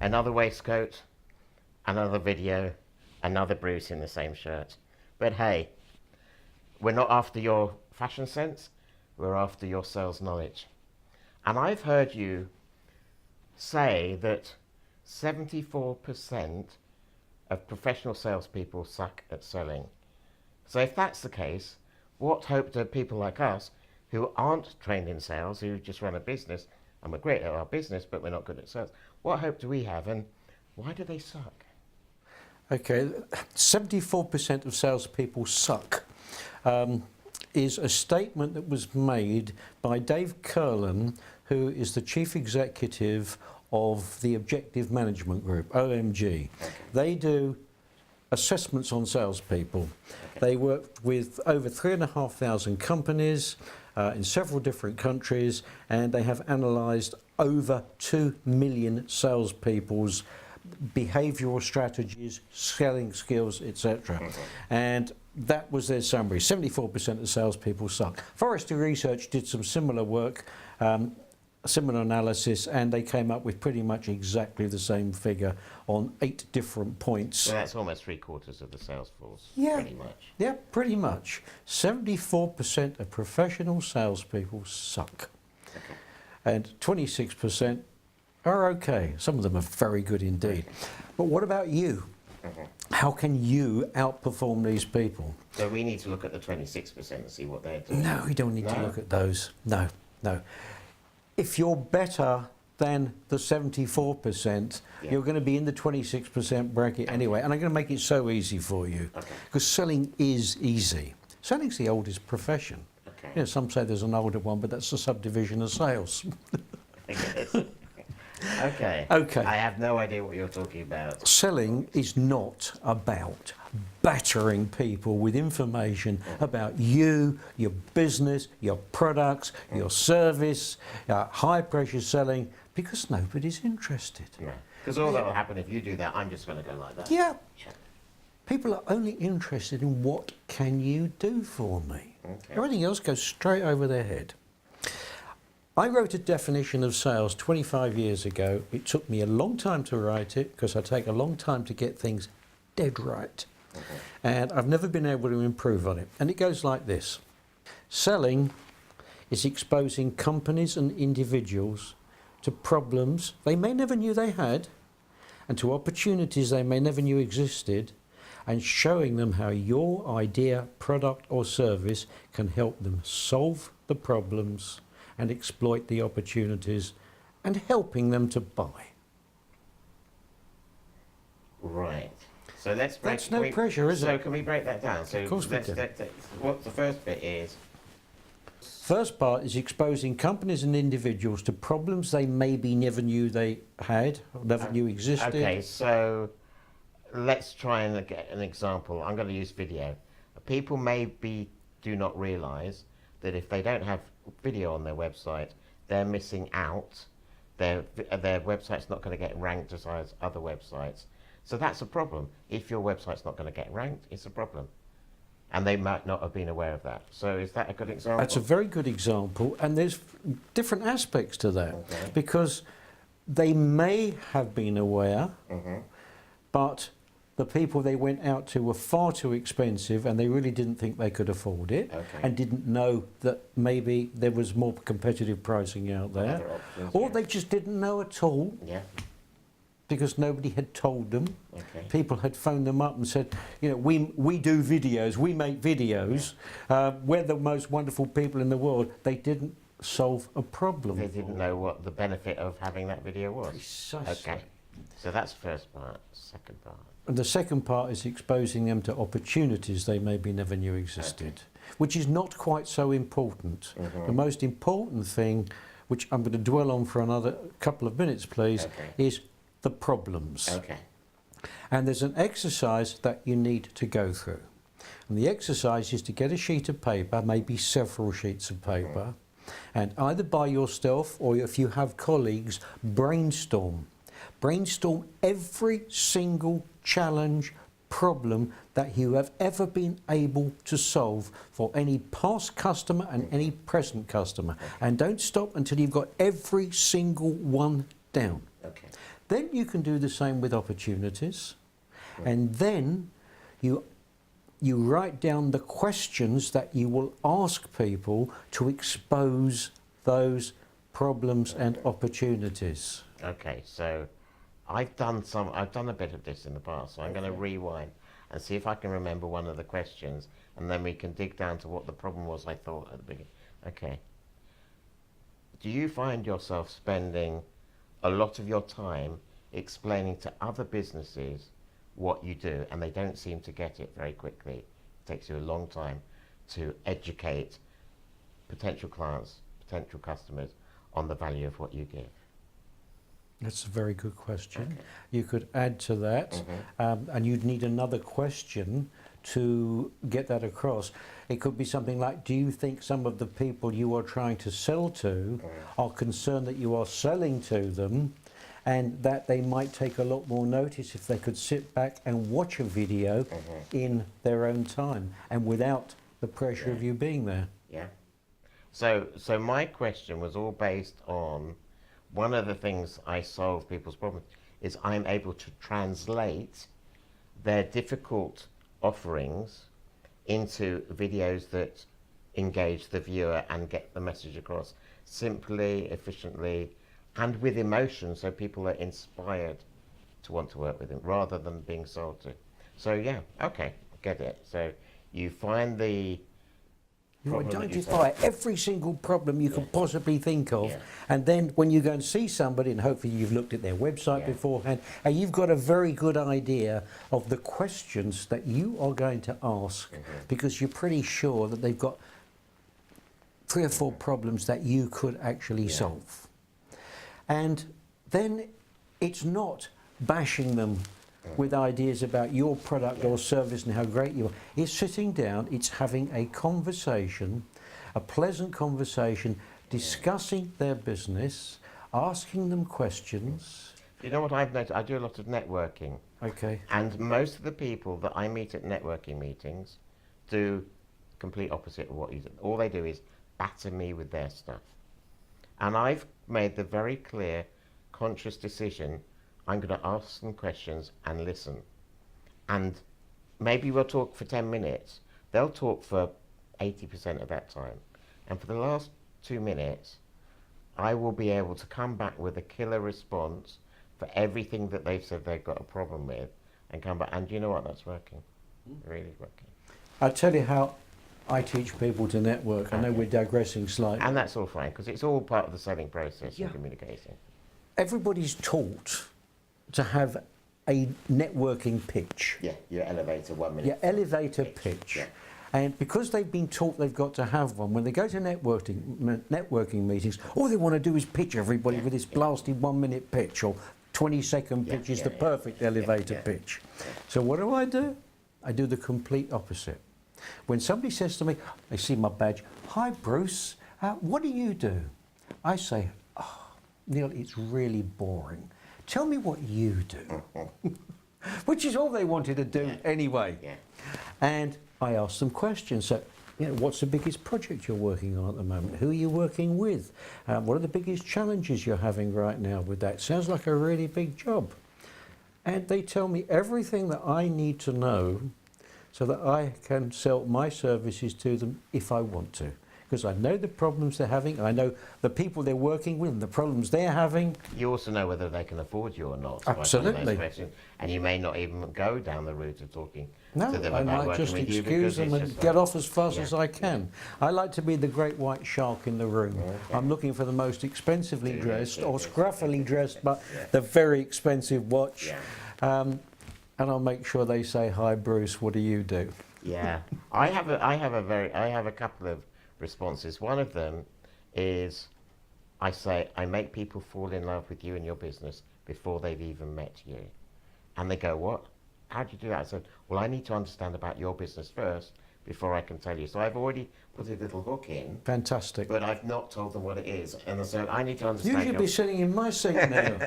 another waistcoat, another video, another Bruce in the same shirt. But hey, we're not after your fashion sense, we're after your sales knowledge. And I've heard you say that 74% of professional salespeople suck at selling. So if that's the case, what hope do people like us who aren't trained in sales, who just run a business, and we're great at our business, but we're not good at sales, what hope do we have, and why do they suck? Okay, 74% of salespeople suck is a statement that was made by Dave Curlin, who is the chief executive of the Objective Management Group, OMG. Okay. They do assessments on salespeople. Okay. They work with over 3,500 companies in several different countries, and they have analysed over 2 million salespeople's behavioural strategies, selling skills, etc. Okay. And that was their summary. 74% of salespeople suck. Forrester Research did some similar work, similar analysis, and they came up with pretty much exactly the same figure on 8 different points. So that's almost 3/4 of the sales force, yeah, pretty much. Yeah, pretty much. 74% of professional salespeople suck. Okay. And 26% are okay. Some of them are very good indeed. Okay. But what about you? How can you outperform these people? So we need to look at the 26% and see what they're doing. No, we don't need to look at those. No, no. If you're better than the 74%, you're going to be in the 26% bracket anyway. And I'm going to make it so easy for you. Because selling is easy. Selling's the oldest profession. Okay. You know, some say there's an older one, but that's a subdivision of sales. Okay. Okay. I have no idea what you're talking about. Selling is not about battering people with information about you, your business, your products, your service, high pressure selling, because nobody's interested. Yeah. Because all that will happen if you do that, I'm just going to go like that. Yeah. People are only interested in what can you do for me. Okay. Everything else goes straight over their head. I wrote a definition of sales 25 years ago. It took me a long time to write it because I take a long time to get things dead right. Okay. And I've never been able to improve on it. And it goes like this. Selling is exposing companies and individuals to problems they may never knew they had, and to opportunities they may never knew existed, and showing them how your idea, product or service can help them solve the problems and exploit the opportunities, and helping them to buy. Right. So let's break. That's no pressure, is it? So can we break that down? So of course we can. What the first bit is? First part is exposing companies and individuals to problems they maybe never knew they had, or never knew existed. Okay, so let's try and get an example. I'm going to use video. People maybe do not realise that if they don't have video on their website, they're missing out. Their website's not going to get ranked as high as other websites. So that's a problem. If your website's not going to get ranked, it's a problem. And they might not have been aware of that. So is that a good example? That's a very good example, and there's different aspects to that. Okay. Because they may have been aware, but the people they went out to were far too expensive, and they really didn't think they could afford it, and didn't know that maybe there was more competitive pricing out there. Options, or they just didn't know at all, because nobody had told them. People had phoned them up and said, you know, we do videos, we make videos, we're the most wonderful people in the world. They didn't solve a problem. They didn't know what the benefit of having that video was. Precisely. Okay, so that's first part. Second part. And the second part is exposing them to opportunities they maybe never knew existed, which is not quite so important. The most important thing, which I'm going to dwell on for another couple of minutes, please, is the problems. And there's an exercise that you need to go through. And the exercise is to get a sheet of paper, maybe several sheets of paper, and either by yourself or if you have colleagues, brainstorm. Brainstorm every single challenge, problem that you have ever been able to solve for any past customer and any present customer. And don't stop until you've got every single one down. Then you can do the same with opportunities. And then you write down the questions that you will ask people to expose those problems and opportunities. Okay, so I've done a bit of this in the past, so I'm going to rewind and see if I can remember one of the questions, and then we can dig down to what the problem was I thought at the beginning. Okay. Do you find yourself spending a lot of your time explaining to other businesses what you do, and they don't seem to get it very quickly? It takes you a long time to educate potential clients, potential customers on the value of what you give. That's a very good question. Okay. You could add to that, and you'd need another question to get that across. It could be something like, do you think some of the people you are trying to sell to are concerned that you are selling to them, and that they might take a lot more notice if they could sit back and watch a video in their own time and without the pressure of you being there? Yeah. So my question was all based on one of the things I solve people's problems is I'm able to translate their difficult offerings into videos that engage the viewer and get the message across simply, efficiently, and with emotion, so people are inspired to want to work with them rather than being sold to. So yeah, okay, get it. So you find the You identify every single problem you can possibly think of, Yeah. and then when you go and see somebody, and hopefully you've looked at their website beforehand, and you've got a very good idea of the questions that you are going to ask, because you're pretty sure that they've got 3 or 4 problems that you could actually solve. And then it's not bashing them with ideas about your product or service and how great you are. It's sitting down, it's having a conversation, a pleasant conversation, discussing their business, asking them questions. You know what I've noticed? I do a lot of networking. Okay. And most of the people that I meet at networking meetings do complete opposite of what you do. All they do is batter me with their stuff. And I've made the very clear, conscious decision, I'm going to ask them questions and listen. And maybe we'll talk for 10 minutes. They'll talk for 80% of that time. And for the last 2 minutes, I will be able to come back with a killer response for everything that they've said they've got a problem with, and come back, and you know what, that's working. Really working. I'll tell you how I teach people to network. I know we're digressing slightly. And that's all fine, because it's all part of the selling process and communicating. Everybody's taught to have a networking pitch. Yeah, your elevator 1 minute. Your elevator pitch. Yeah. And because they've been taught they've got to have one, when they go to networking meetings, all they want to do is pitch everybody with this blasted 1 minute pitch, or 20-second pitch is the perfect elevator pitch. So what do? I do the complete opposite. When somebody says to me, they see my badge, "Hi Bruce, what do you do?" I say, "Oh, Neil, it's really boring. Tell me what you do." Which is all they wanted to do anyway. Yeah. And I asked them questions. So, what's the biggest project you're working on at the moment? Who are you working with? What are the biggest challenges you're having right now with that? Sounds like a really big job. And they tell me everything that I need to know so that I can sell my services to them if I want to. Because I know the problems they're having, I know the people they're working with and the problems they're having. You also know whether they can afford you or not. Absolutely. And you may not even go down the route of talking to them I about might working just with you, excuse them it's and just get like, off as fast as I can. I like to be the great white shark in the room. I'm looking for the most expensively dressed or scruffily dressed, but the very expensive watch. And I'll make sure they say, "Hi Bruce, what do you do?" Yeah, I have a couple of responses. One of them is, I say, I make people fall in love with you and your business before they've even met you. And they go, "What? How do you do that?" I said, "Well, I need to understand about your business first before I can tell you." So I've already put a little hook in. Fantastic. But I've not told them what it is. And so I need to understand. You should be sitting in my seat now.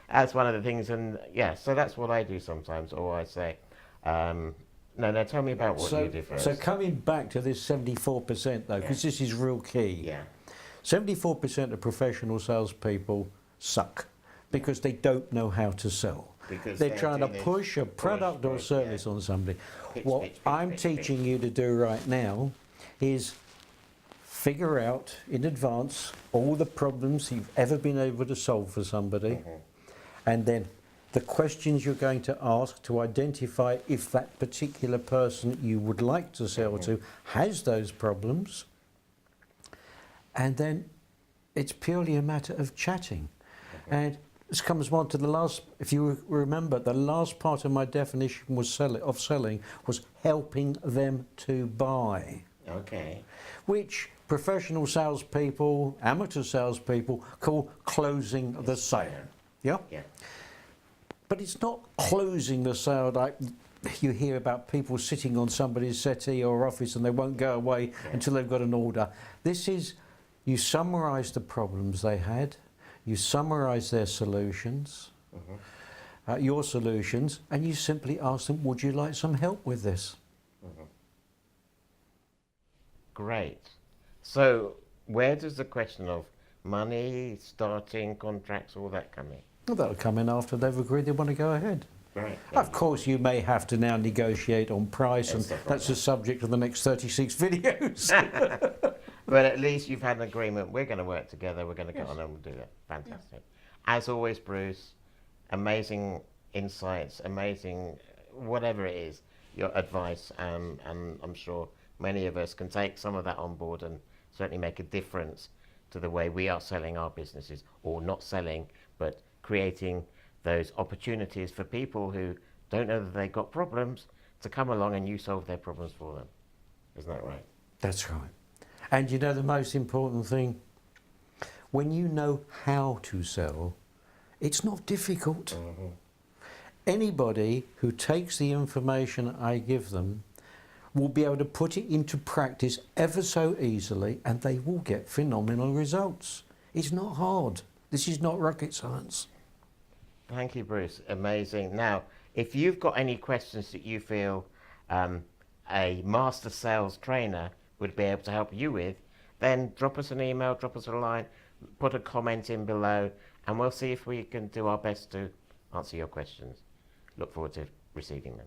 That's one of the things. And yeah, so that's what I do sometimes. Or I say, no, tell me about what you do first. So coming back to this 74% though, because this is real key. Yeah. 74% of professional salespeople suck. because they don't know how to sell. Because They're trying to push a product or service on somebody. What I'm teaching you to do right now is figure out in advance all the problems you've ever been able to solve for somebody, and then the questions you're going to ask to identify if that particular person you would like to sell to has those problems, and then it's purely a matter of chatting. And this comes on to the last, if you remember, the last part of my definition was selling was helping them to buy. Okay. Which professional salespeople, amateur salespeople call closing the sale. Yeah? Yeah. But it's not closing the sale like you hear about people sitting on somebody's settee or office and they won't go away until they've got an order. This is, you summarise the problems they had, you summarise their solutions, your solutions, and you simply ask them, would you like some help with this? Great. So where does the question of money, starting contracts, all that come in? Well, that'll come in after they've agreed they want to go ahead. Right. Of course, you may have to now negotiate on price, and that's the subject of the next 36 videos. But at least you've had an agreement. We're going to work together. We're going to get on and we'll do that. Fantastic. As always, Bruce, amazing insights, amazing whatever it is, your advice, and I'm sure many of us can take some of that on board and certainly make a difference to the way we are selling our businesses, or not selling, but creating those opportunities for people who don't know that they've got problems to come along and you solve their problems for them. Isn't that right? That's right. And you know the most important thing? When you know how to sell, it's not difficult. Anybody who takes the information I give them will be able to put it into practice ever so easily, and they will get phenomenal results. It's not hard. This is not rocket science. Thank you, Bruce. Amazing. Now, if you've got any questions that you feel a master sales trainer would be able to help you with, then drop us an email, drop us a line, put a comment in below, and we'll see if we can do our best to answer your questions. Look forward to receiving them.